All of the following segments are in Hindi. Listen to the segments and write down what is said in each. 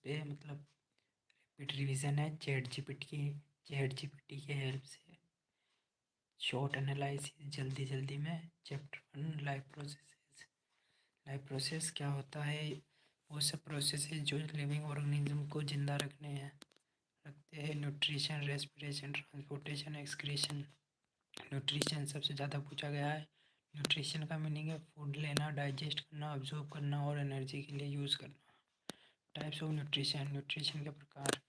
पे मतलब रिपीट रिवीजन है चैट जीपीटी की हेल्प से। शॉर्ट एनालिसिस जल्दी जल्दी में। चैप्टर 1 लाइफ प्रोसेस क्या होता है? वो सब प्रोसेस है जो लिविंग ऑर्गेनिज्म को जिंदा रखते हैं। Nutrition, respiration, transportation, excretion. Nutrition सबसे ज़्यादा पूछा गया है। न्यूट्रिशन का मीनिंग है फूड लेना, डाइजेस्ट करना, ऑब्जॉर्व करना और एनर्जी के लिए यूज़ करना। टाइप्स ऑफ न्यूट्रिशन, न्यूट्रिशन के प्रकार।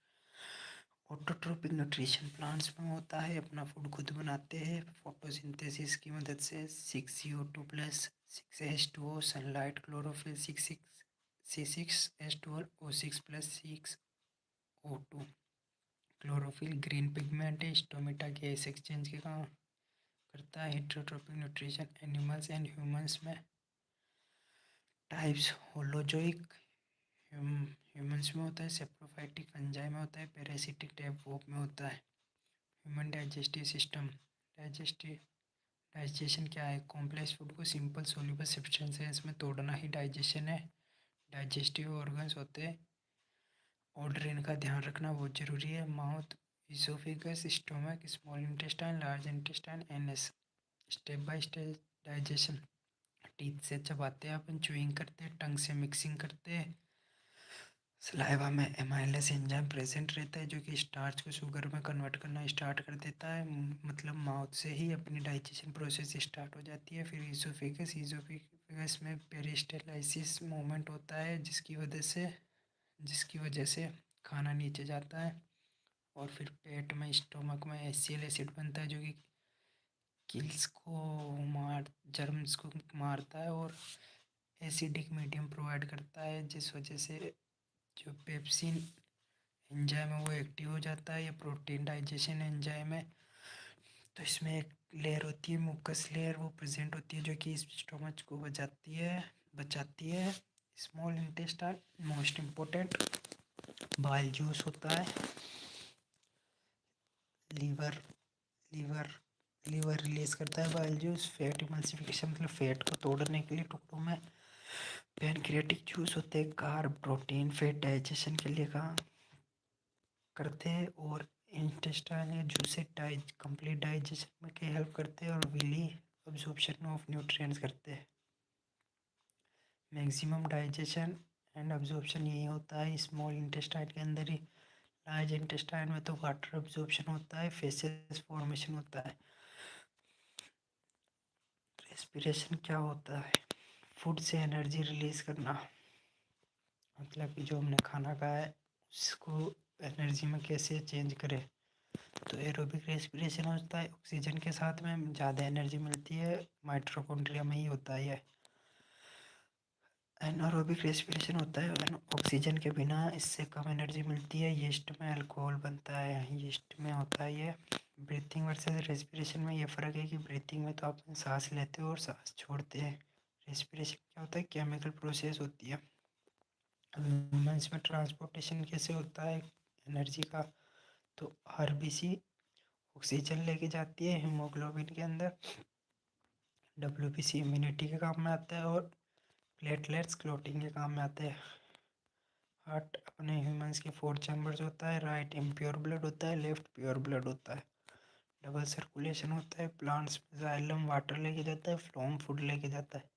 ऑटोट्रोपिक न्यूट्रिशन प्लांट्स में होता है, अपना फूड खुद बनाते हैं फोटोसिंथेसिस की मदद से। 6CO2 plus 6H2O, sunlight, chlorophyll, 6C6H12O6 plus 6O2। Chlorophyll green pigment है, स्टोमेटा गैस एक्सचेंज के काम करता है। Heterotrophic nutrition animals and humans में। टाइप्स होलोजोइक ह्यूमंस में होता है, सेप्रोफाइटिक फंजाई में होता है, पैरासिटिक टैपवॉक में होता है। Human digestive system. डाइजेशन क्या है? कॉम्प्लेक्स फूड को सिंपल सोल्यूबल सब्सटेंसेस में तोड़ना ही डाइजेशन है। डाइजेस्टिव ऑर्गन्स होते हैं, ऑर्डर इनका ध्यान रखना बहुत जरूरी है। Mouth, oesophagus, stomach, small intestine, large intestine, NS. Step by step digestion. Teeth से चबाते हैं अपन, च्यूइंग करते हैं, टंग से मिक्सिंग करते हैं। सलाइवा में एमाइलेस एंजाइम प्रेजेंट रहता है जो कि स्टार्च को शुगर में कन्वर्ट करना स्टार्ट कर देता है। मतलब माउथ से ही अपनी डाइजेशन प्रोसेस स्टार्ट हो जाती है। फिर ईसोफेगस में पेरिस्टालसिस मूवमेंट होता है जिसकी वजह से खाना नीचे जाता है। और फिर पेट में, स्टोमक में HCl एसिड बनता है जो कि किल्स को जर्म्स को मारता है और एसिडिक मीडियम प्रोवाइड करता है, जिस वजह से जो पेप्सिन एंजाइम है वो एक्टिव हो जाता है। या प्रोटीन डाइजेशन एंजाइम है। तो इसमें एक लेयर होती है मुकस लेयर, वो प्रेजेंट होती है जो कि स्टोमच को बचाती है। Small intestine most important. Bile juice होता है। लीवर लीवर लीवर रिलीज करता है बाइल जूस। फैट इमल्सिफिकेशन मतलब फैट को तोड़ने के लिए टुकड़ों में। पैनक्रियाटिक जूस होते हैं, कार्ब, प्रोटीन, फैट डाइजेशन के लिए काम करते हैं। और इंटेस्टाइनल जूसेस कंप्लीट डाइजेशन में की हेल्प करते हैं और विली अब्जॉर्प्शन ऑफ न्यूट्रिएंट्स करते हैं। मैक्सिमम डाइजेशन एंड अब्जॉर्प्शन यही होता है स्मॉल इंटेस्टाइन के अंदर ही। लार्ज इंटेस्टाइन में तो वाटर अब्जॉर्प्शन होता है, फेसेस फॉर्मेशन होता है। रेस्पिरेशन क्या होता है? फूड से एनर्जी रिलीज करना, मतलब कि जो हमने खाना खाया है उसको एनर्जी में कैसे चेंज करें। तो एरोबिक रेस्पिरेशन होता है, ऑक्सीजन के साथ में ज़्यादा एनर्जी मिलती है, माइटोकॉन्ड्रिया में ही होता है। एनारोबिक रेस्पिरेशन होता है ऑक्सीजन के बिना, इससे कम एनर्जी मिलती है। यीस्ट में अल्कोहल बनता है, यीस्ट में होता है ये। ब्रीथिंग वर्सेस रेस्पिरेशन में ये फ़र्क है कि ब्रीथिंग में तो आप सांस लेते हो और सांस छोड़ते हैं। रेस्पिरेशन क्या होता है? केमिकल प्रोसेस होती है। ह्यूमन्स में ट्रांसपोर्टेशन कैसे होता है एनर्जी का? तो आरबीसी ऑक्सीजन लेके जाती है हीमोग्लोबिन के अंदर। डब्ल्यूबीसी इम्यूनिटी के काम में आता है और प्लेटलेट्स क्लोटिंग के काम में आते हैं। हार्ट अपने ह्यूमंस के 4 चैम्बर्स होता है। राइट इम्प्योर ब्लड होता है, लेफ्ट प्योर ब्लड होता है। डबल सर्कुलेशन होता है। प्लांट्स में जाइलम वाटर लेके जाता है, फ्लोम फूड लेके जाता है।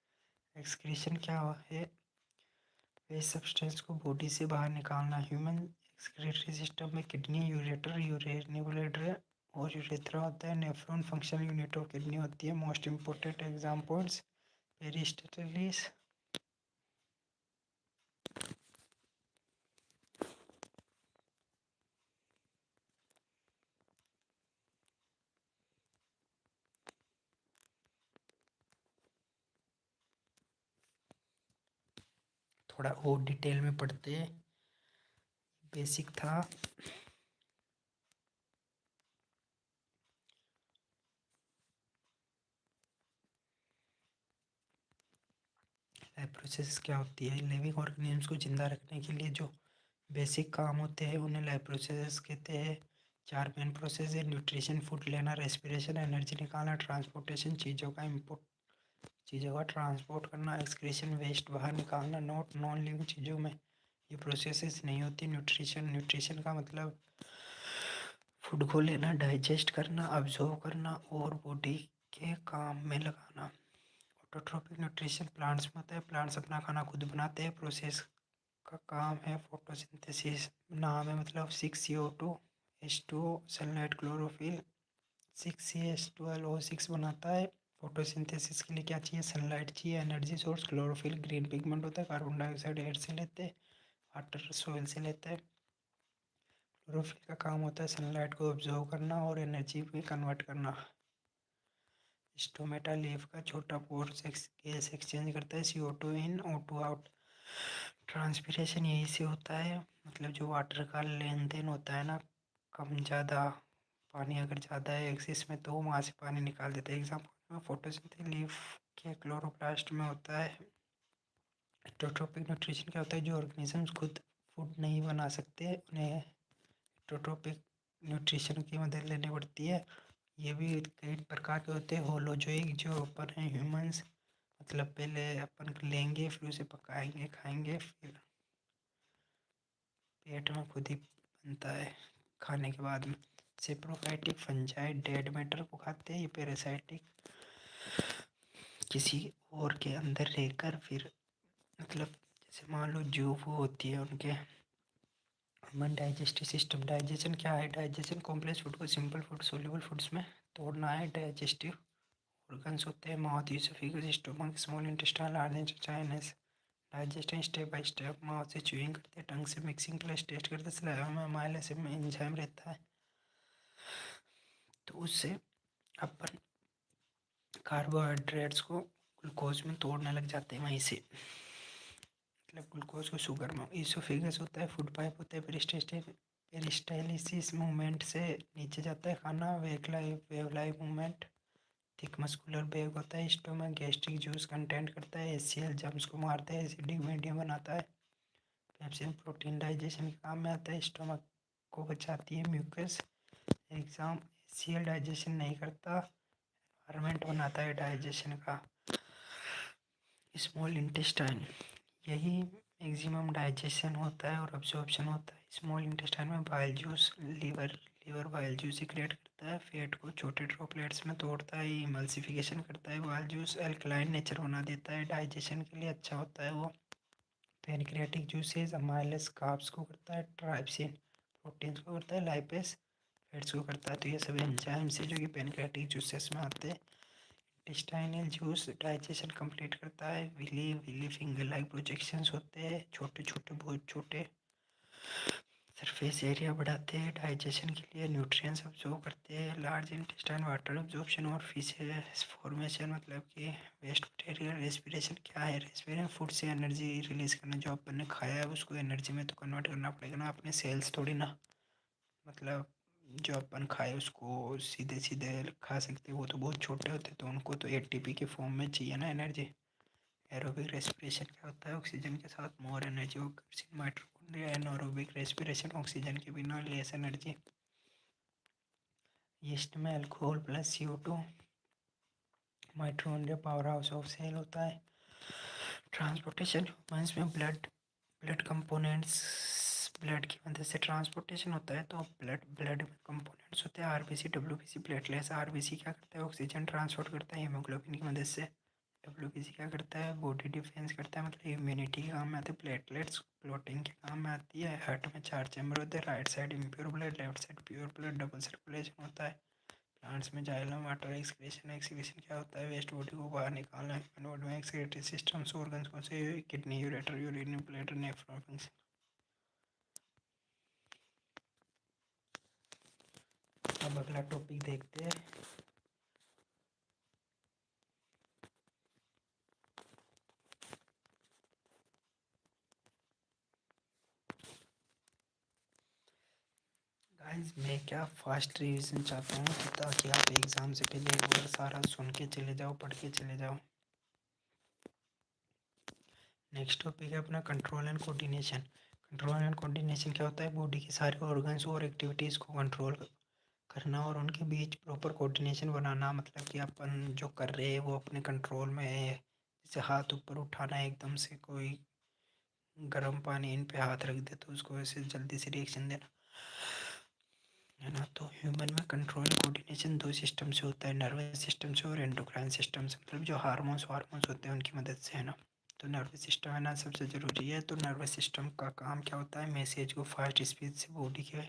एक्सक्रीशन क्या है? वेस्ट सब्सटेंस को बॉडी से बाहर निकालना। ह्यूमन एक्सक्रीटरी सिस्टम में किडनी, यूरेटर, यूरेनिबुलेटर और यूरेथ्रा होता है। Nephron functional unit of kidney होती है। Most important exam points peristalsis. थोड़ा और डिटेल में पढ़ते हैं, बेसिक था। लाइफ प्रोसेस क्या होती है? लिविंग ऑर्गेनिजम्स को जिंदा रखने के लिए जो बेसिक काम होते हैं उन्हें लाइफ प्रोसेस कहते हैं। 4 मेन प्रोसेस है: न्यूट्रिशन, फूड लेना, रेस्पिरेशन, एनर्जी निकालना, ट्रांसपोर्टेशन, चीज़ों का ट्रांसपोर्ट करना, एक्सक्रीशन, वेस्ट बाहर निकालना। नॉन लिविंग चीज़ों में ये प्रोसेसेस नहीं होती। न्यूट्रिशन, न्यूट्रिशन का मतलब फूड को लेना, डाइजेस्ट करना, अब्जॉर्व करना और बॉडी के काम में लगाना। ऑटोट्रोपिक न्यूट्रिशन प्लांट्स में होता है, प्लांट्स अपना खाना खुद बनाते हैं। प्रोसेस का काम है फोटोसिंथेसिस। नाम है मतलब 6CO2 H2O sunlight chlorophyll 6CH12O6 बनाता है। फोटोसिंथेसिस के लिए क्या चाहिए? सनलाइट चाहिए, energy source, chlorophyll green pigment होता है, कार्बन डाइऑक्साइड एयर से लेते हैं, वाटर सोइल से लेते हैं। क्लोरोफिल का काम होता है सनलाइट को ऑब्जर्व करना और एनर्जी में कन्वर्ट करना। स्टोमेटा लीफ का छोटा पोर गैस एक्सचेंज करता है, CO2 इन O2 आउट। ट्रांसपीरेशन यही से होता है, मतलब जो वाटर का लेन देन होता है ना, कम ज़्यादा पानी अगर ज़्यादा है एक्सिस में तो वहाँ से पानी निकाल देता है। एग्जाम्पल में फोटोसिंथेसिस लीफ के क्लोरोप्लास्ट में होता है। एटोट्रोपिक न्यूट्रिशन क्या होता है? जो ऑर्गेनिजम्स खुद फूड नहीं बना सकते उन्हें एटोट्रोपिक न्यूट्रिशन की मदद लेनी पड़ती है। ये भी कई प्रकार के होते हैं। होलोजोइक जो अपन है ह्यूमंस, मतलब पहले अपन लेंगे फिर उसे पकाएंगे खाएंगे, फिर पेट में खुद ही बनता है खाने के बाद में। सेप्रोफाइटिक फंजाई डेड मैटर को खाते हैं। ये पैरासाइटिक किसी और के अंदर रहकर फिर मतलब जैसे मान लो जो वो होती है उनके ह्यूमन डाइजेस्टिव सिस्टम। डाइजेशन क्या है? डाइजेशन कॉम्प्लेक्स फूड को सिंपल फूड सोल्यूबल फूड्स में तोड़ना है। डाइजेस्टिव ऑर्गन्स होते हैं mouth, oesophagus, stomach, small intestine, large intestine. Digestion step by step, mouth से च्यूइंग करते हैं, टंग से मिक्सिंग प्लस टेस्ट करते हैं, सलाइवा में माइलेसिस में एंजाइम रहता है तो उससे अपन कार्बोहाइड्रेट्स को ग्लूकोज में तोड़ने लग जाते हैं वहीं से, मतलब ग्लूकोज को शुगर में। ईसोफेगस होता है, फूड पाइप होता है, पेरिस्टाइलिसिस मूवमेंट से नीचे जाता है खाना। Wave live movement, thick muscular bag होता है। स्टोमक गैस्ट्रिक जूस कंटेंट करता है, HCl जम्स को मारता है, एसिडिक मीडियम बनाता है। पेप्सिन प्रोटीन डाइजेशन के काम में आता है, स्टोमक को बचाती है म्यूकस। एग्जाम HCl डाइजेशन नहीं करता, फर्मेंट बनाता है डाइजेशन का। स्मॉल इंटेस्टाइन, यही मैक्सिमम डाइजेशन होता है और अब्जॉर्प्शन होता है। स्मॉल इंटेस्टाइन में bile juice, liver bile juice secrete करता है, फैट को छोटे ड्रॉपलेट्स में तोड़ता है, इमल्सिफिकेशन करता है। बाइल जूस अल्कलाइन नेचर बना देता है, डाइजेशन के लिए अच्छा होता है वो। पैनक्रियाटिक जूसेस अमाइलेस कार्ब्स को करता है, ट्राइप्सिन प्रोटीन्स को करता है, लाइपेस फैट्स को करता है। तो ये सब एंजाइम्स है जो कि पैनक्रियाटिक जूसेस में आते हैं। इंटेस्टाइनल जूस डाइजेशन कंप्लीट करता है। विली फिंगर लाइक प्रोजेक्शंस होते हैं, छोटे छोटे बहुत छोटे, सरफेस एरिया बढ़ाते हैं, डाइजेशन के लिए न्यूट्रिएंट्स अब्जॉर्ब करते हैं। लार्ज इंटेस्टाइन वाटर अब्जॉर्प्शन और फीसेस फॉर्मेशन, मतलब कि वेस्ट मटेरियल। रेस्पिरेशन क्या है? रेस्पिरेशन फूड से एनर्जी रिलीज करना, जो अपन ने खाया है उसको एनर्जी में तो कन्वर्ट करना पड़ेगा ना, अपने सेल्स थोड़ी ना, मतलब जो अपन खाए उसको सीधे सीधे खा सकते हैं, वो तो बहुत छोटे होते हैं तो उनको तो ATP के फॉर्म में चाहिए ना एनर्जी। एरोबिक रेस्पिरेशन क्या होता है? ऑक्सीजन के साथ more energy oxygen mitochondria. Anaerobic respiration oxygen के बिना लेस एनर्जी। यीस्ट में alcohol plus CO2। Mitochondria power house of cell होता है। ट्रांसपोर्टेशन ह्यूमन्स में ब्लड कंपोनेंट्स, ब्लड की मदद से ट्रांसपोर्टेशन होता है। तो ब्लड में कंपोनेंट्स होते हैं RBC, WBC, प्लेटलेट्स। RBC क्या करता है? ऑक्सीजन ट्रांसपोर्ट करता है हीमोग्लोबिन की मदद से। WBC क्या करता है? बॉडी डिफेंस करता है, मतलब इम्यूनिटी के काम में आते हैं। प्लेटलेट्स क्लोटिंग के काम में आती है। हार्ट में 4 चैम्बर होते हैं, right side impure blood, left side pure blood, double circulation होता है। प्लांट्स में जाइलम वाटर एक्सक्रीशन। एक्सक्रीशन क्या होता है? वेस्ट बॉडी को बाहर निकालना। ह्यूमन में एक्सक्रीटरी सिस्टम्स ऑर्गन्स कौन से? Kidney, ureter, urine bladder, nephron function. अब अगला टॉपिक देखते हैं। गाइस मैं क्या फास्ट रिवीजन चाहता हूँ ताकि आप एग्ज़ाम से पहले एक बार सारा सुन के चले जाओ, पढ़ के चले जाओ। नेक्स्ट टॉपिक है अपना control and coordination. Control and coordination क्या होता है? बॉडी के सारे ऑर्गन्स और एक्टिविटीज़ को कंट्रोल करना और उनके बीच प्रॉपर कोऑर्डिनेशन बनाना, मतलब कि अपन जो कर रहे हैं वो अपने कंट्रोल में है। जैसे हाथ ऊपर उठाना है एकदम से, कोई गर्म पानी इन पे हाथ रख दे तो उसको वैसे जल्दी से रिएक्शन देना, है ना। तो ह्यूमन में कंट्रोल कोऑर्डिनेशन दो सिस्टम से होता है, नर्वस सिस्टम से और एंडोक्राइन सिस्टम से, मतलब जो हार्मोन्स वार्मोन्स होते हैं उनकी मदद से, है ना। तो नर्वस सिस्टम है ना सबसे ज़रूरी है। तो नर्वस सिस्टम का काम क्या होता है, मैसेज को फास्ट स्पीड से बॉडी के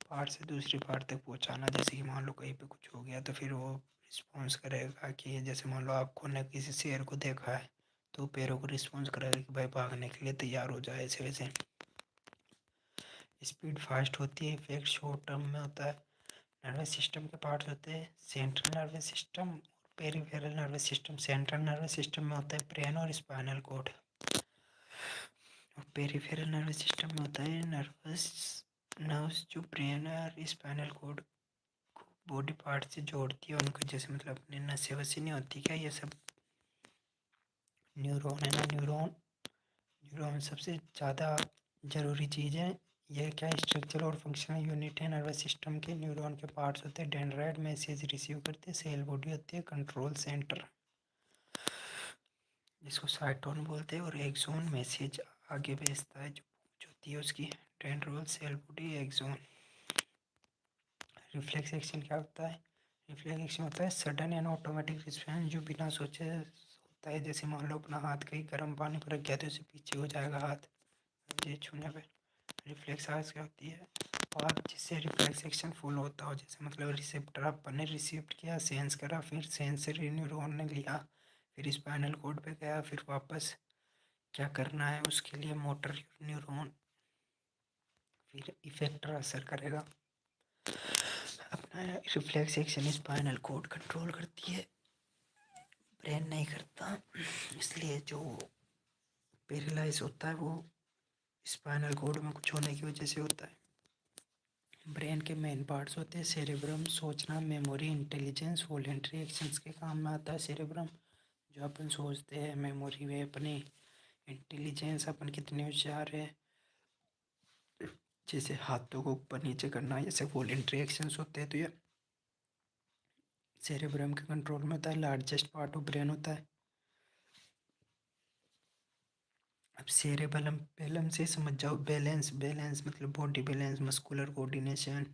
पार्ट से दूसरी पार्ट तक पहुंचाना। जैसे कि मान लो कहीं पे कुछ हो गया तो फिर वो रिस्पॉन्स करेगा कि जैसे मान लो आपको ने किसी शेर को देखा है तो पैरों को रिस्पॉन्स करेगा कि भाई भागने के लिए तैयार हो जाए, ऐसे वैसे। स्पीड फास्ट होती है, इफेक्ट शॉर्ट टर्म में होता है। नर्वस सिस्टम के पार्ट्स होते हैं सेंट्रल नर्वस सिस्टम और peripheral nervous system. Central nervous system में होता है ब्रेन और स्पाइनल कॉर्ड, और पेरिफेरल नर्वस सिस्टम में होता है नर्व्स जो ब्रेन और स्पाइनल कॉर्ड को बॉडी पार्ट से जोड़ती है उनको, जैसे मतलब अपने नसें वसें नहीं होती क्या, ये सब न्यूरॉन है ना। न्यूरॉन सबसे ज़्यादा ज़रूरी चीज़ है। यह क्या स्ट्रक्चर और फंक्शनल यूनिट है नर्वस सिस्टम के। न्यूरॉन के पार्ट्स होते हैं डेंड्राइट, मैसेज रिसीव करते हैं, सेल बॉडी होती है कंट्रोल सेंटर जिसको साइटोन बोलते हैं, और एक्सोन मैसेज आगे भेजता है, जो पूंछ होती है उसकी। Dendron, cell body, axon. Reflex action क्या होता है, रिफ्लेक्स एक्शन होता है सडन एंड ऑटोमेटिक रिस्पॉन्स जो बिना सोचे होता है। जैसे मान लो अपना हाथ कहीं गर्म पानी पर रख गया तो उसे पीछे हो जाएगा हाथ ये छूने पे। रिफ्लेक्स आवाज़ क्या होती है, बात जिससे रिफ्लेक्स एक्शन फुल होता हो। जैसे मतलब रिसेप्टर अपन ने रिसीव किया, सेंस करा, फिर सेंसरी न्यूरॉन ने लिया, फिर स्पाइनल कोड पे गया, फिर वापस क्या करना है उसके लिए मोटर न्यूरॉन, फिर इफेक्टर असर करेगा। अपना reflex action spinal cord control करती है, ब्रेन नहीं करता। इसलिए जो पेरलाइज होता है वो स्पाइनल कोड में कुछ होने की वजह से होता है। ब्रेन के मेन पार्ट्स होते हैं सेरेब्रम, सोचना, मेमोरी, इंटेलिजेंस, वॉलेंटरी एक्शंस के काम में आता है सेरेब्रम, जो अपन सोचते हैं, मेमोरी में अपनी इंटेलिजेंस, अपन कितने होशियार है, जैसे हाथों को ऊपर नीचे करना, जैसे वॉलेंटरी एक्शंस होते हैं तो ये सेरेब्रम के कंट्रोल में होता है। लार्जेस्ट पार्ट ऑफ ब्रेन होता है। अब सेरेबेलम बेलम से समझ जाओ, बैलेंस, बैलेंस मतलब बॉडी बैलेंस, मस्कुलर कोऑर्डिनेशन।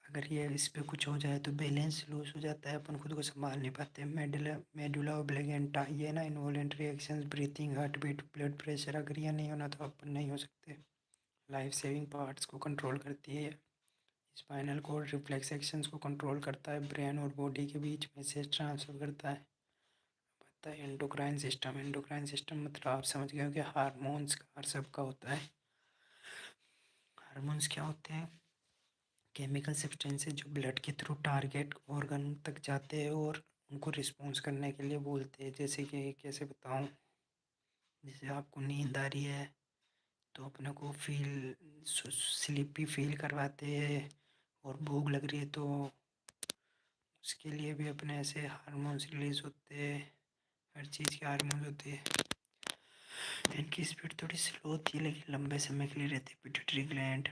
अगर ये इस पे कुछ हो जाए तो बैलेंस लूज हो जाता है, अपन खुद को संभाल नहीं पाते। मेडुला मेडुला ऑब्लिगेंटा ये ना involuntary actions, breathing, heart beat, blood pressure, अगर ये नहीं होना तो अपन नहीं हो सकते। लाइफ सेविंग पार्ट्स को कंट्रोल करती है। स्पाइनल कॉर्ड रिफ्लेक्स एक्शंस को कंट्रोल करता है, ब्रेन और बॉडी के बीच मैसेज ट्रांसफर करता है। पता है एंडोक्राइन सिस्टम, एंडोक्राइन सिस्टम मतलब आप समझ गए हो कि हार्मोन्स का हर सब का होता है। हार्मोन्स क्या होते हैं, केमिकल सब्सटेंसेस जो ब्लड के थ्रू टारगेट ऑर्गन तक जाते हैं और उनको रिस्पॉन्स करने के लिए बोलते हैं। जैसे कि कैसे बताऊँ, जैसे आपको नींद आ रही है तो अपने को फील स्लीपी फील करवाते हैं, और भूख लग रही है तो उसके लिए भी अपने ऐसे हार्मोन्स रिलीज होते हैं, हर चीज़ के हार्मोन्स होते हैं। इनकी स्पीड थोड़ी स्लो होती है लेकिन लंबे समय के लिए रहती है। पिट्यूटरी ग्लैंड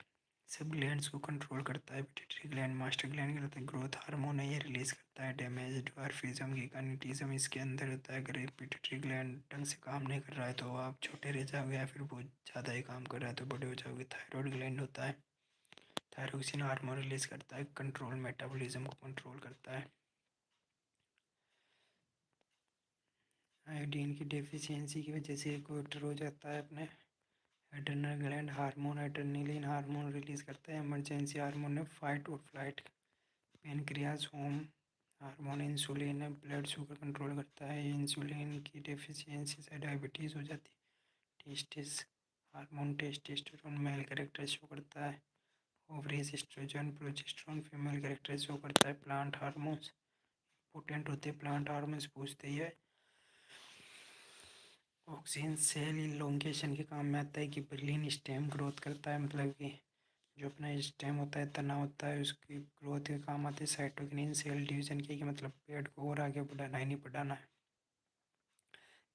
सब ग्लैंड्स को कंट्रोल करता है। पिट्यूटरी ग्लैंड मास्टर ग्लैंड कहलाता है। ग्रोथ हार्मोन है, ये रिलीज करता है। डैमेज ड्वार्फिज्म की काइनेटिज्म इसके अंदर होता है। अगर एक पिट्यूटरी ग्लैंड ढंग से काम नहीं कर रहा है तो आप छोटे रह जाओगे, या फिर बहुत ज़्यादा ही काम कर रहा है तो बड़े हो जाओगे। थायराइड ग्लैंड होता है, थायरोक्सिन हार्मोन रिलीज करता है, कंट्रोल मेटाबॉलिज्म को कंट्रोल करता है। आयोडीन की डेफिशिएंसी की वजह से गोइटर हो जाता है अपने। Adrenal gland hormone adrenaline hormone release करता है। इमरजेंसी हार्मोन है फाइट और flight. Pancreas home hormone insulin है, ब्लड शुगर कंट्रोल करता है। इंसुलिन की डेफिशिएंसी से डायबिटीज़ हो जाती है। Testis hormone testosterone male character show करता है। Ovaries oestrogen progesterone female character show करता है। प्लांट हार्मोन्स पोटेंट होते हैं, प्लांट हार्मोन्स पूछते ही है। ऑक्सीजन सेल इलोंगेशन के काम में आता है कि ब्रिलियन स्टेम ग्रोथ करता है, मतलब कि जो अपना स्टेम होता है, तना होता है, उसकी ग्रोथ के काम आते हैं। साइटोकिनिन सेल डिवीजन के, कि मतलब पेड़ को और आगे बढ़ाना ही नहीं बढ़ाना है।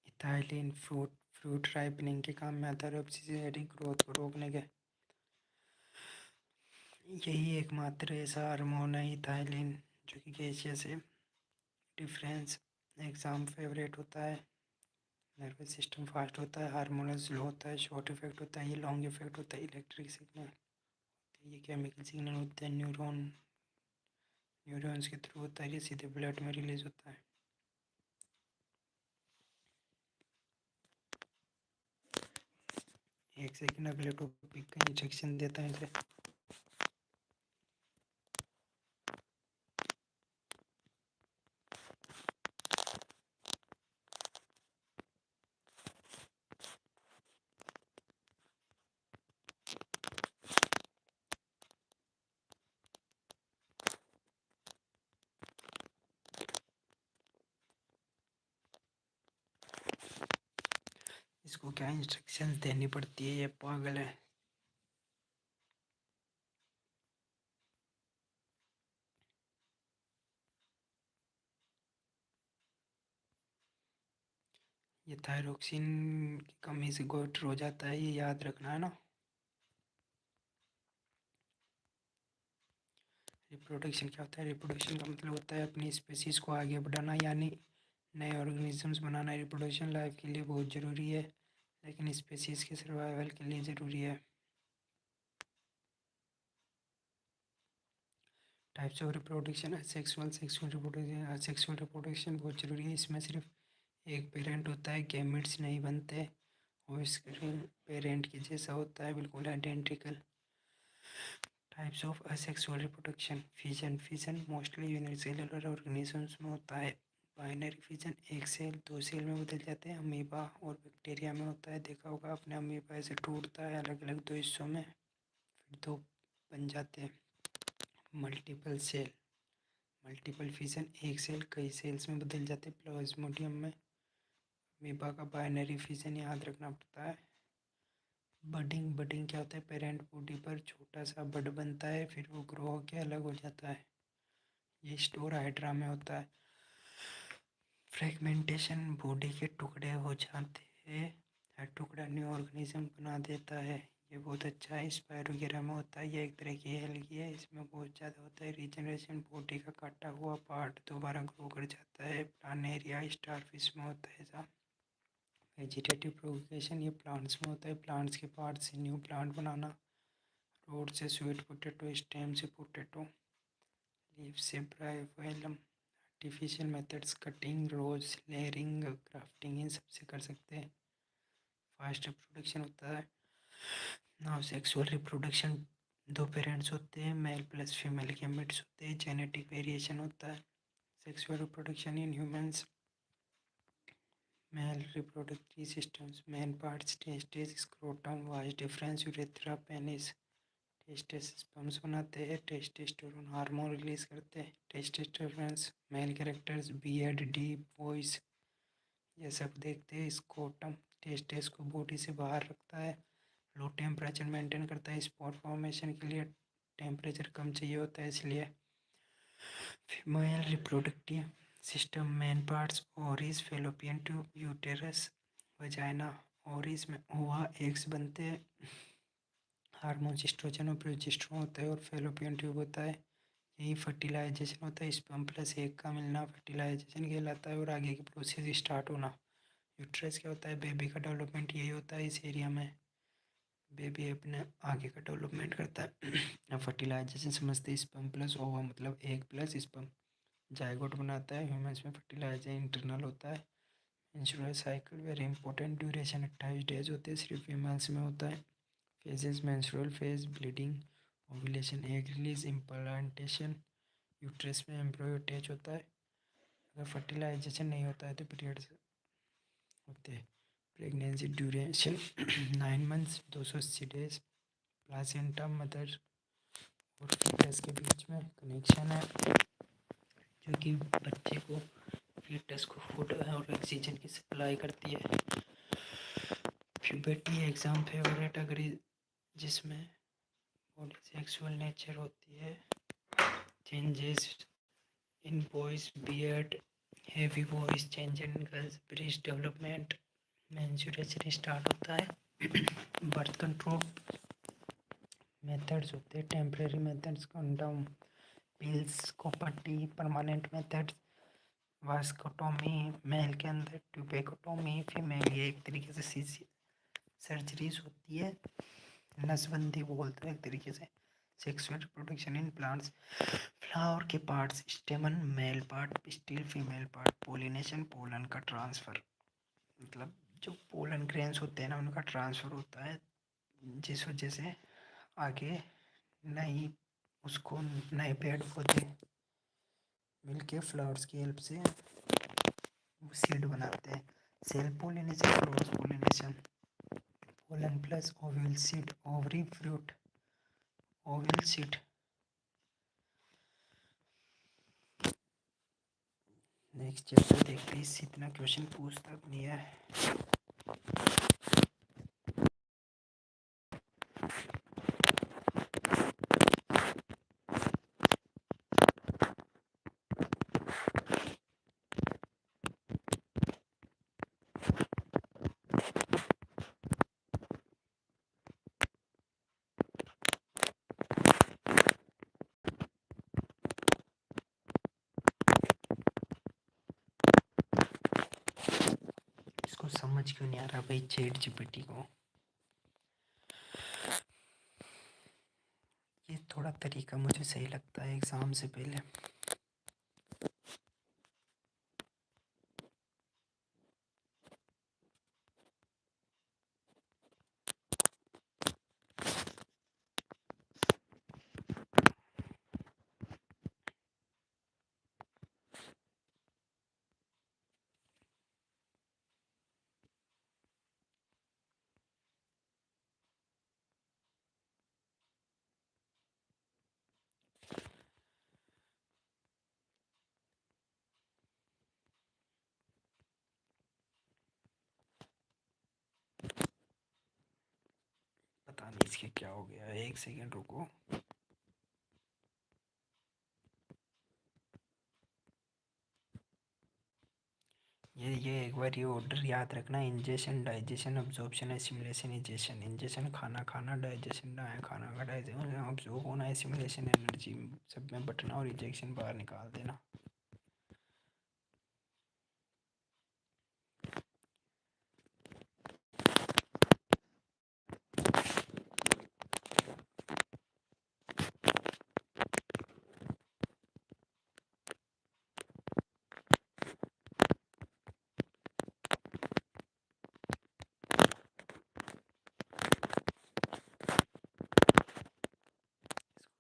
इथाइलिन फ्रूट फ्रूट राइपनिंग के काम में आता है। ऑक्सीजनेटिंग ग्रोथ को रोकने के, यही एकमात्र ऐसा हार्मोन है इथाइलिन जो कि गैसियस से डिफरेंस एग्जाम फेवरेट होता है। नर्वस सिस्टम फास्ट होता है, हार्मोनल स्लो होता है, शॉर्ट इफेक्ट होता है, ये लॉन्ग इफेक्ट होता है, इलेक्ट्रिक सिग्नल, ये केमिकल सिग्नल होते हैं, न्यूरॉन्स के थ्रू होता है, ये सीधे ब्लड में रिलीज होता है। एक सेकेंड, अगले टॉपिक का इंस्ट्रक्शन देता है इसे। इसको क्या इंस्ट्रक्शंस देनी पड़ती है, ये पागल है। ये थायरोक्सिन की कमी से गोइटर हो जाता है, ये याद रखना है ना। रिप्रोडक्शन क्या होता है? रिप्रोडक्शन का मतलब होता है अपनी स्पीसीज को आगे बढ़ाना, यानी नए ऑर्गेनिजम्स बनाना। रिप्रोडक्शन लाइफ के लिए बहुत ज़रूरी है, लेकिन स्पीसीज के सर्वाइवल के लिए ज़रूरी है। Types of reproduction, asexual, sexual reproduction. Asexual reproduction बहुत ज़रूरी है, इसमें सिर्फ एक पेरेंट होता है, गैमेट्स नहीं बनते, और स्क्रीन पेरेंट के जैसा होता है, बिल्कुल identical. Types of asexual reproduction, fission. Fission mostly unicellular organisms में होता है। बाइनरी फिजन, एक सेल दो सेल में बदल जाते हैं, अमीबा और बैक्टीरिया में होता है। देखा होगा आपने, अमीबा ऐसे टूटता है अलग अलग दो हिस्सों में, फिर दो बन जाते हैं। मल्टीपल सेल, मल्टीपल फिजन, एक सेल कई सेल्स में बदल जाते हैं, प्लाज्मोडियम में। अमीबा का बाइनरी फिजन याद रखना पड़ता है। बडिंग, बडिंग क्या होता है? पेरेंट बॉडी पर छोटा सा बड बनता है, फिर वो ग्रो होकर अलग हो जाता है, ये स्टोर हाइड्रा में होता है। फ्रेगमेंटेशन, बॉडी के टुकड़े हो जाते हैं, हर टुकड़ा न्यू ऑर्गेनिज्म बना देता है, ये बहुत अच्छा है। स्पाइर वगैरह में होता है, ये एक तरह की एल्गी है, इसमें बहुत ज़्यादा होता है। रीजनरेशन, बॉडी का काटा हुआ पार्ट दोबारा ग्रो कर जाता है। प्लानेरिया, स्टारफिश में होता है ऐसा। वेजिटेटिव प्रोपगेशन, ये प्लांट्स में होता है, प्लांट्स के पार्ट से न्यू प्लांट बनाना। रोड से स्वीट पोटैटो, स्टेम से पोटैटो, लीफ से ब्रायोफाइलम। आर्टिफिशियल मेथड्स, कटिंग, रोज, लेयरिंग, ग्राफ्टिंग, इन सबसे कर सकते हैं। फास्ट रिप्रोडक्शन होता है। नाउ सेक्सुअल रिप्रोडक्शन, दो पेरेंट्स होते हैं, मेल प्लस फीमेल गैमेट्स होते हैं, जेनेटिक वेरिएशन होता है। Sexual reproduction in humans, male reproductive systems, main parts, testis, scrotum, vas deferens, urethra, penis. Testis sperms बनाते हैं, टेस्टोस्टेरोन हार्मोन रिलीज करते हैं। Testosterone, male characters, beard, deep voice, ये सब देखते हैं। स्क्रोटम, टेस्टिस को बॉडी से बाहर रखता है, लो टेम्परेचर मेंटेन करता है। स्पॉट फॉर्मेशन के लिए टेम्परेचर कम चाहिए होता है, इसलिए। Female reproductive system, main parts, ओरिस, फेलोपियन ट्यूब, यूटेरस, वजाइना। ओरिस में ओवा, एग्स बनते हैं, हार्मोन्स एस्ट्रोजन और प्रोजेस्टेरोन होता है, और फेलोपियन ट्यूब होता है, यही फर्टिलाइजेशन होता है। स्पर्म प्लस एग का मिलना फर्टिलाइजेशन कहलाता है, और आगे की प्रोसेस स्टार्ट होना। यूट्रस क्या होता है? बेबी का डेवलपमेंट यही होता है इस एरिया में, बेबी अपने आगे का डेवलपमेंट करता है। अब फर्टिलाइजेशन समझते हैं, स्पर्म प्लस ओवा मतलब एग प्लस स्पर्म जायगोट बनाता है। ह्यूमन्स में फर्टिलाइजर इंटरनल होता है। Menstrual cycle very important, duration 28 days होते हैं, सिर्फ फीमेल्स में होता है। Phases, menstrual phase, bleeding, ovulation, egg release, implantation. Uterus में एम्ब्रियो अटैच होता है। अगर फर्टिलाइजेशन नहीं होता है तो पीरियड्स होते हैं। Pregnancy duration 9 months, 280 days. Placenta mother और फीटस के बीच में कनेक्शन है, जो कि बच्चे को, फीटस को फूड और ऑक्सीजन की सप्लाई करती है। प्यूबर्टी एग्जाम फेवरेट, अगर जिसमें बॉडी सेक्सुअल नेचर होती है। Changes in boys, beard, heavy voice, change in girls, breast development. Menstruation start होता है। बर्थ कंट्रोल मेथड्स होते हैं, temporary methods, condom, pills, copper T, permanent methods. Vasectomy male के अंदर, ट्यूपेकोटोमी फीमेल, ये एक तरीके से सर्जरीज होती है, नसबंदी बोलते हैं एक तरीके से। Sexual reproduction in plants, flower के parts, stamen male part, pistil female part, pollination pollen का ट्रांसफर, मतलब जो पोलन ग्रेन्स होते हैं ना उनका ट्रांसफर होता है, जिस वजह से आगे नई उसको नए पेड़ पौधे मिलके फ्लावर्स की हेल्प से सीड बनाते हैं। Self pollination, cross pollination, pollen plus ovule seed, ovary fruit, ovule seed. Next chapter देखते हैं, इससे इतना क्वेश्चन पूछता भी नहीं है। इसको समझ क्यों नहीं आ रहा भाई चैट जीपीटी को? ये थोड़ा तरीका मुझे सही लगता है एग्ज़ाम से पहले। पता नहीं इसके क्या हो गया, एक सेकेंड रुको। ये एक बार ये ऑर्डर याद रखना, ingestion, digestion, absorption, assimilation, egestion. Ingestion खाना खाना, डाइजेशन खाना का डाइजेशन, अब्जॉर्ब होना, एसिमिलेशन एनर्जी सब में बटना, और इजेक्शन बाहर निकाल देना।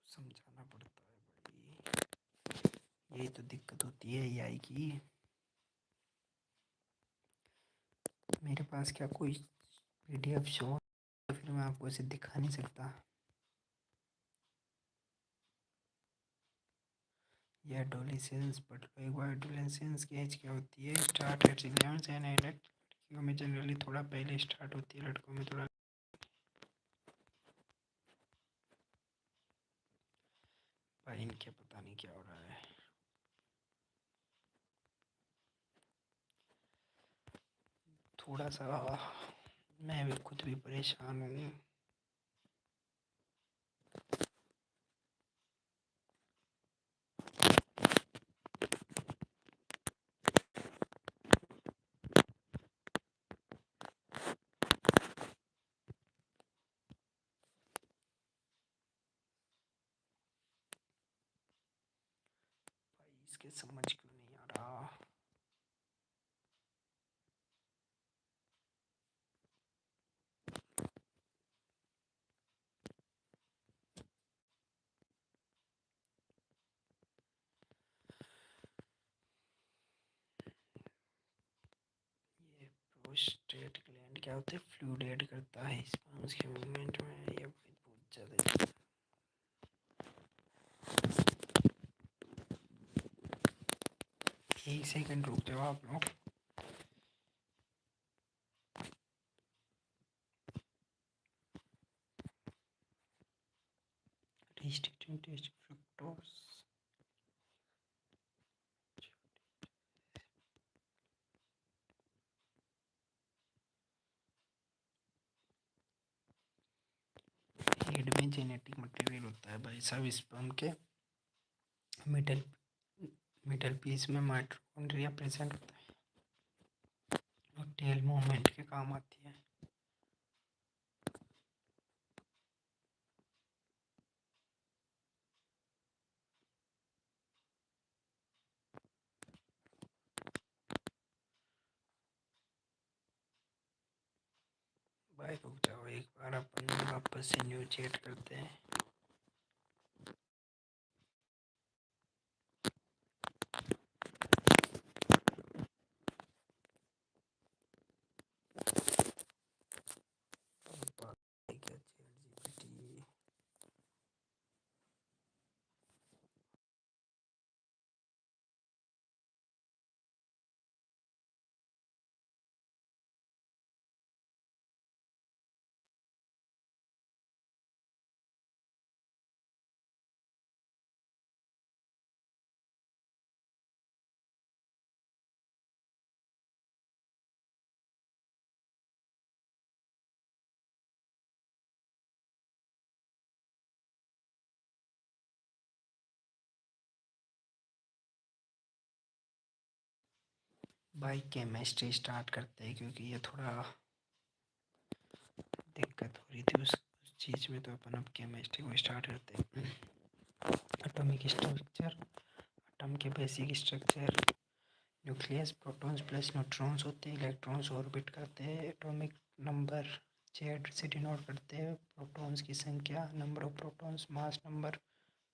समझाना पड़ता है भाई, यही तो दिक्कत होती है एआई की। मेरे पास क्या कोई पीडीएफ शो, फिर मैं आपको इसे दिखा नहीं सकता। ये एडोलेसेंस, बट एक बार एडोलेसेंस की एज क्या होती है? स्टार्ट एट 11 एंड एंड लड़कियों में जनरली थोड़ा पहले स्टार्ट होती है, लड़कों में थोड़ा। भाई इनके पता नहीं क्या हो रहा है। थोड़ा सा मैं भी खुद भी परेशान हूँ। भाई इसके समझ क्यों नहीं आ रहा? ये प्रोस्टेट ग्लैंड क्या होता है? फ्लूइड ऐड करता है स्पर्म्स के मूवमेंट में। ये बहुत ज़्यादा। एक सेकंड रुक जाओ आप लोग। restricting taste fructose। हेड में जेनेटिक मटेरियल होता है भाई साहब स्पर्म के मिडल मिडल पीस में कॉन्ड्रिया प्रेजेंट होता है और टेल मूवमेंट के काम आती है। भाई रुक जाओ, एक बार अपन वापस से न्यू चैट करते हैं। भाई केमिस्ट्री स्टार्ट करते हैं क्योंकि ये थोड़ा दिक्कत हो रही थी उस चीज़ में, तो अपन अब केमिस्ट्री को स्टार्ट करते हैं। एटॉमिक स्ट्रक्चर, एटम के basic structure. Nucleus protons plus neutrons होते हैं, इलेक्ट्रॉन्स ऑर्बिट करते हैं। एटॉमिक नंबर जेड से डिनोट करते हैं प्रोटॉन्स की संख्या, number of protons, mass number,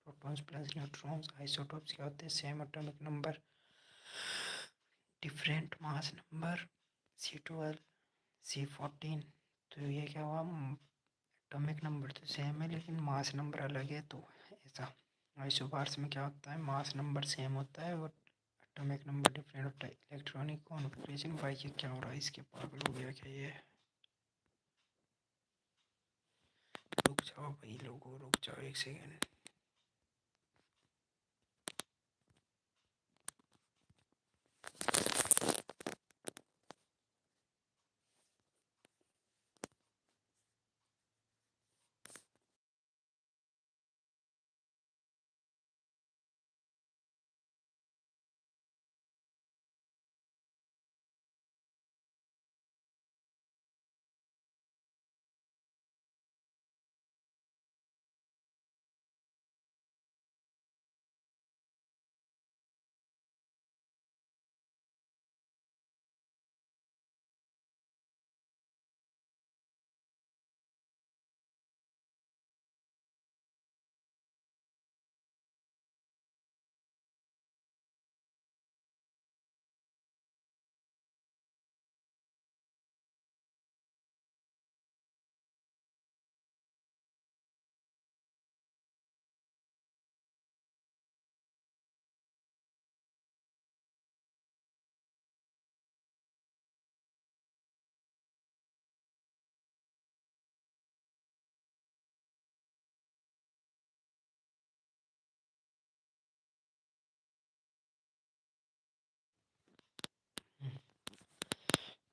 protons plus neutrons. Isotopes क्या होते हैं? Same atomic number, different mass number, C12 C14। तो ये क्या हुआ, एटॉमिक नंबर तो सेम है लेकिन मास नंबर अलग है, तो ऐसा। आइसोबार्स में क्या होता है, मास नंबर सेम होता है और एटॉमिक नंबर डिफरेंट होता है। इलेक्ट्रॉनिक कॉन्फ़िगरेशन, भाई ये क्या हो रहा है, इसके पागल हो गया क्या ये? रुक जाओ भाई लोगों, रुक जाओ एक सेकेंड।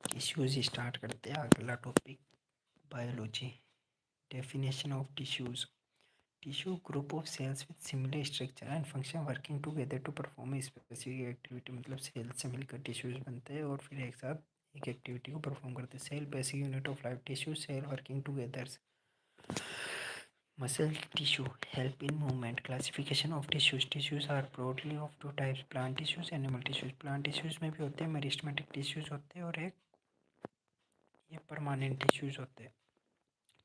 टिश्यूज स्टार्ट करते हैं, अगला topic biology. Definition of tissues, tissue group of cells with similar structure and function working together to perform a specific activity। मतलब सेल से मिलकर टिश्यूज बनते हैं और फिर एक साथ एक एक्टिविटी को परफॉर्म करते हैं। Cell basic unit of life, tissue cell working together. Muscle tissue help in movement. Classification of tissues, tissues are broadly of two types, plant tissues, animal tissues. Plant tissues में भी होते हैं मेरिस्टेमेटिक टिश्यूज होते हैं और एक ये परमानेंट टिश्यूज होते हैं।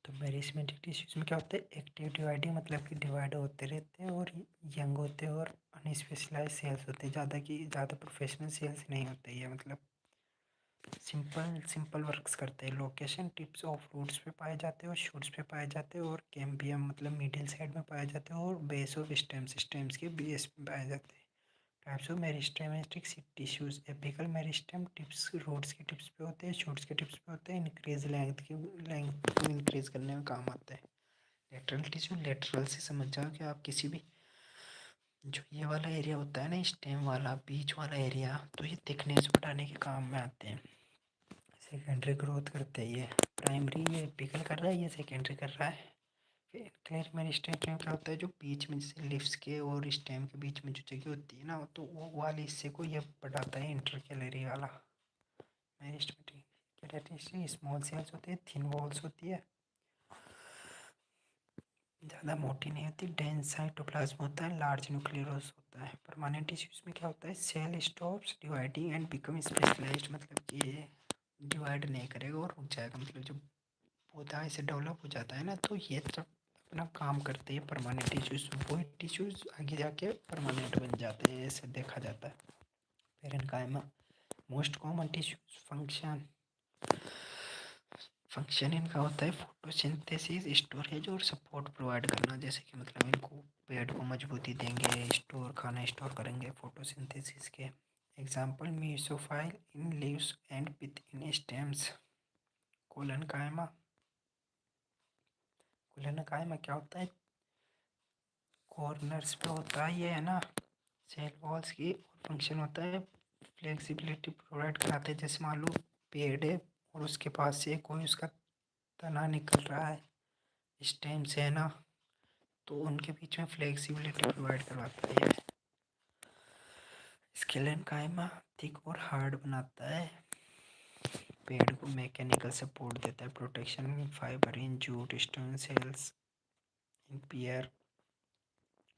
तो मेरिस्टेमेटिक टिश्यूज में क्या होता है, एक्टिव डिवाइडिंग, मतलब कि डिवाइड होते रहते हैं, और यंग होते हैं और अनस्पेशलाइज सेल्स होते हैं, ज़्यादा प्रोफेशनल सेल्स नहीं होते। ये मतलब सिंपल वर्क्स करते हैं। लोकेशन टिप्स ऑफ रूट्स पे पाए जाते हैं और शूट्स पे पाए जाते हैं, और कैम्बियम मतलब मिडिल साइड में पाए जाते हैं, और बेस ऑफ स्टेम्स के बेस में पाए जाते हैं। Types of meristematic tissues, apical meristem tips roots के टिप्स पे होते हैं, शूट्स के टिप्स पे होते हैं। इंक्रीज लेंथ को इंक्रीज करने में काम आता है। लेटरल टिश्यू, लेटरल से समझ जाओ कि आप किसी भी, जो ये वाला एरिया होता है ना, स्टेम वाला बीच वाला एरिया, तो ये थिकनेस बढ़ाने के काम में आते हैं। सेकेंडरी ग्रोथ करते हैं ये। प्राइमरी ये एपिकल कर रहा है, ये सेकेंडरी कर रहा है। क्लियर मेरिस्टेम में क्या होता है, जो बीच में जैसे लिप्स के और स्टेम के बीच में जो जगह होती है ना, तो वो वाले हिस्से को ये बढ़ाता है, इंटरकैलरी वाला मेरिस्टेम। कैलरी स्मॉल सेल्स होते हैं, थिन वॉल्स होती है, ज़्यादा मोटी नहीं होती, डेंस साइटोप्लाज्म होता है, लार्ज न्यूक्लियस होता है। परमानेंट टिश्यूज में क्या होता है, cell stops dividing and become specialised, मतलब कि ये डिवाइड नहीं करेगा और रुक जाएगा, मतलब जब पौधा ऐसे डेवलप हो जाता है ना, तो ये सब अपना काम करते हैं परमानेंट टिश्यूज, वही टिश्यूज आगे जाके परमानेंट बन जाते हैं, ऐसे देखा जाता है। Parenchyma most common tissues function इनका होता है फोटोसिंथेसिस, स्टोरेज और सपोर्ट प्रोवाइड करना, जैसे कि मतलब इनको पेड़ को मजबूती देंगे, स्टोर खाना स्टोर करेंगे फोटोसिंथेसिस के। Example mesophyll in leaves and pith in stems. Collenchyma क्या होता है, कॉर्नर्स पे होता है ये, है ना, सेल वॉल्स की, और फंक्शन होता है फ्लेक्सिबिलिटी प्रोवाइड कराते हैं। जैसे मान लो पेड़ है और उसके पास से कोई उसका तना निकल रहा है स्टेम से, है ना, तो उनके बीच में फ्लेक्सिबिलिटी प्रोवाइड करवाता है। स्केलेन कायमा थिक और हार्ड बनाता है, पेड़ को मैकेनिकल सपोर्ट देता है, protection fibre in jute stem cells in pear.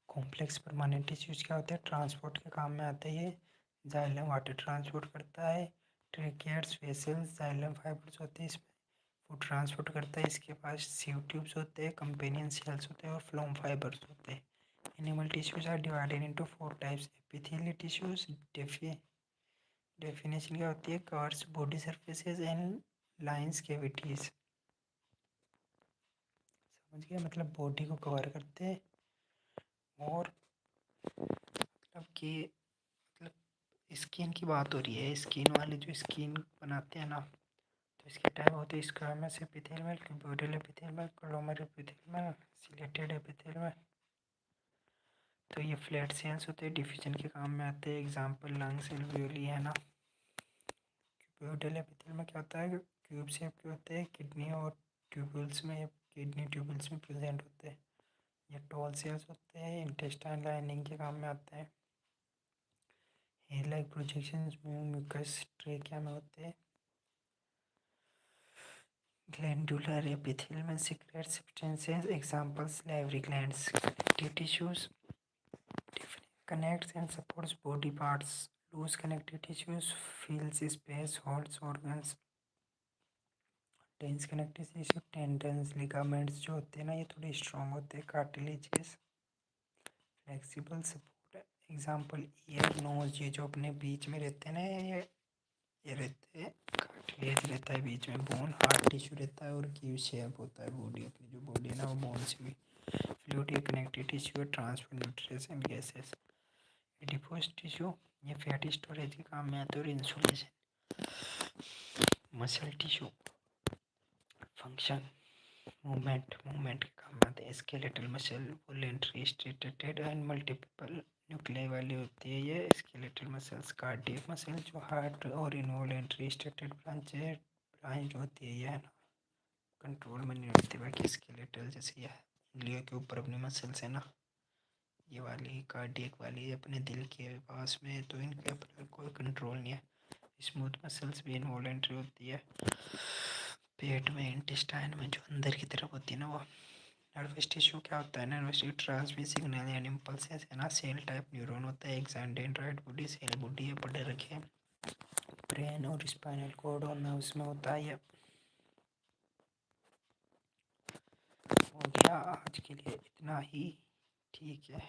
Complex permanent tissues क्या होते हैं, ट्रांसपोर्ट के काम में आते हैं ये। जाइलम वाटर ट्रांसपोर्ट करता है, ट्रेकियर्स वेसल्स जाइलम फाइबर्स होते हैं इसमें, फूड ट्रांसपोर्ट करता है, इसके पास सीव ट्यूब्स होते हैं, कंपेनियन सेल्स होते हैं और फ्लोम फाइबर्स होते हैं। Animal tissues are divided into 4 types. Epithelial tissues definition क्या होती है, covers body surfaces and lines cavities. समझ गया, मतलब बॉडी को कवर करते हैं, और मतलब कि मतलब स्किन की बात हो रही है, स्किन वाले जो स्किन बनाते हैं ना, तो इसके टाइप होते हैं squamous epithelial, cuboidal epithelial, columnar epithelial, ciliated epithelial. तो ये फ्लैट सेल्स होते हैं, डिफिजन के काम में आते हैं। एग्जांपल लंग्स एल्वियोली, है ना। क्यूबोइडल एपिथेलियल में क्या होता है, क्यूब शेप के होते हैं, किडनी और ट्यूबुल्स में, किडनी ट्यूबुल्स में प्रेजेंट होते हैं। ये टॉल सेल्स होते हैं, इंटेस्टाइन लाइनिंग के काम में आते हैं। Hair like projections mucus trachea में होते हैं। ग्लैंडुलर एपिथेलियल में secrete substances, examples livery glands. Connective tissues connects and supports body parts. Loose connective tissues fills space, holds organs. Dense connective tissue tendons, ligaments जो होते हैं ना, ये थोड़े स्ट्रॉन्ग होते हैं। Cartilages flexible support, example ear nose, ये जो अपने बीच में रहते हैं ना, ये रहते हैं, कार्टिलेज रहता है बीच में, बोन हार्ड टिश्यू रहता है, और क्यू शेप होता है बॉडी, अपनी जो बॉडी है ना वो बोन से भी। फ्लूइड कनेक्टिव टिश्यू है, transfer nutrients and gases. Adipose tissue ये फैटी स्टोरेज के काम में आते हैं, और insulation. Muscle tissue function movement के काम में आते हैं। Skeletal muscle voluntary striated and multiple nuclei वाली होती है ये स्केलेटल मसल्स। कार्डियक मसल जो हार्ट और इनवॉलेंटरी स्ट्रेटेड ब्रांच होती है, ये है ना, कंट्रोल में नहीं होती। बाकी स्केलेटल जैसे ये उंगलियों के ऊपर अपनी मसल्स है ना, ये वाली कार्डियक वाली अपने दिल के पास में, तो इनके ऊपर कोई कंट्रोल नहीं है। स्मूथ मसल्स भी इनवॉलेंटरी होती है। पेट में इंटेस्टाइन में जो अंदर की तरफ होती है ना, वो। नर्वस टिश्यू क्या होता है, nervous tissue transmit signal and impulses, है ना, सेल टाइप न्यूरॉन होता है। एक्सैंडेंड्राइट बॉडी सेल बॉडी है, पढ़े रखे। ब्रेन और स्पाइनल कॉर्ड और नर्व्स में होता है ये। हो गया आज के लिए इतना ही, ठीक है।